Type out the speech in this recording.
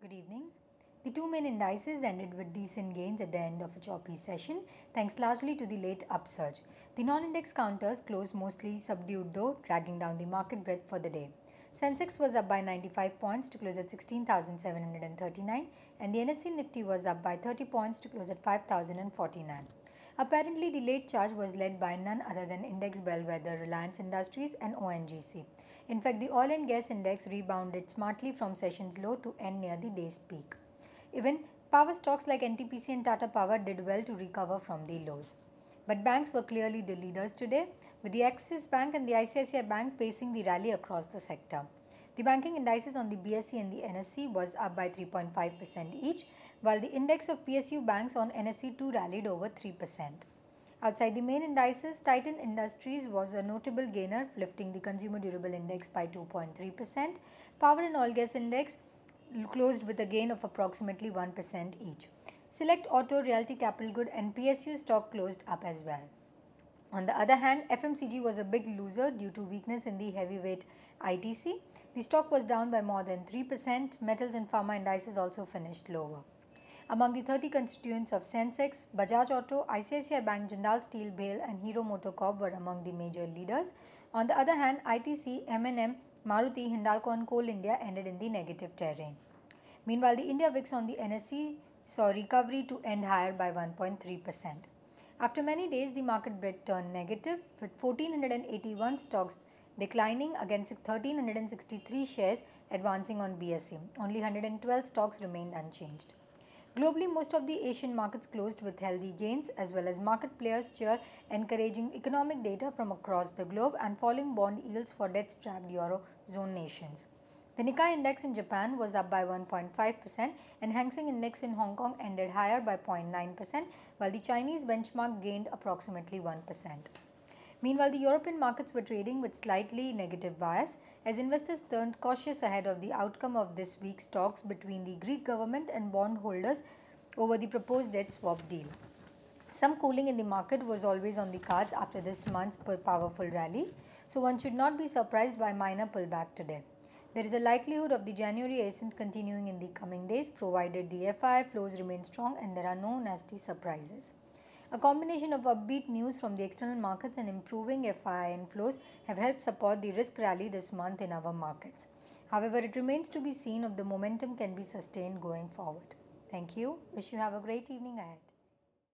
Good evening. The two main indices ended with decent gains at the end of a choppy session, thanks largely to the late upsurge. The non-index counters closed mostly subdued though, dragging down the market breadth for the day. Sensex was up by 95 points to close at 16,739 and the NSE Nifty was up by 30 points to close at 5,049. Apparently, the late charge was led by none other than index bellwether Reliance Industries and ONGC. In fact, the oil and gas index rebounded smartly from session's low to end near the day's peak. Even power stocks like NTPC and Tata Power did well to recover from the lows. But banks were clearly the leaders today, with the Axis Bank and the ICICI Bank pacing the rally across the sector. The banking indices on the BSE and the NSE was up by 3.5% each, while the index of PSU banks on NSE too rallied over 3%. Outside the main indices, Titan Industries was a notable gainer, lifting the consumer durable index by 2.3%. Power and oil gas index closed with a gain of approximately 1% each. Select Auto, Realty Capital Good and PSU stock closed up as well. On the other hand, FMCG was a big loser due to weakness in the heavyweight ITC. The stock was down by more than 3%. Metals and pharma indices also finished lower. Among the 30 constituents of Sensex, Bajaj Auto, ICICI Bank, Jindal Steel, BHAL and Hero MotoCorp were among the major leaders. On the other hand, ITC, M&M, Maruti, Hindalco and Coal India ended in the negative terrain. Meanwhile, the India VIX on the NSE saw recovery to end higher by 1.3%. After many days, the market breadth turned negative, with 1,481 stocks declining against 1,363 shares advancing on BSE. Only 112 stocks remained unchanged. Globally, most of the Asian markets closed with healthy gains, as well as market players cheer encouraging economic data from across the globe and falling bond yields for debt-strapped Eurozone nations. The Nikkei index in Japan was up by 1.5% and Hang Seng index in Hong Kong ended higher by 0.9%, while the Chinese benchmark gained approximately 1%. Meanwhile, the European markets were trading with slightly negative bias as investors turned cautious ahead of the outcome of this week's talks between the Greek government and bondholders over the proposed debt swap deal. Some cooling in the market was always on the cards after this month's powerful rally, so one should not be surprised by minor pullback today. There is a likelihood of the January ascent continuing in the coming days, provided the FII flows remain strong and there are no nasty surprises. A combination of upbeat news from the external markets and improving FII inflows have helped support the risk rally this month in our markets. However, it remains to be seen if the momentum can be sustained going forward. Thank you. Wish you have a great evening ahead.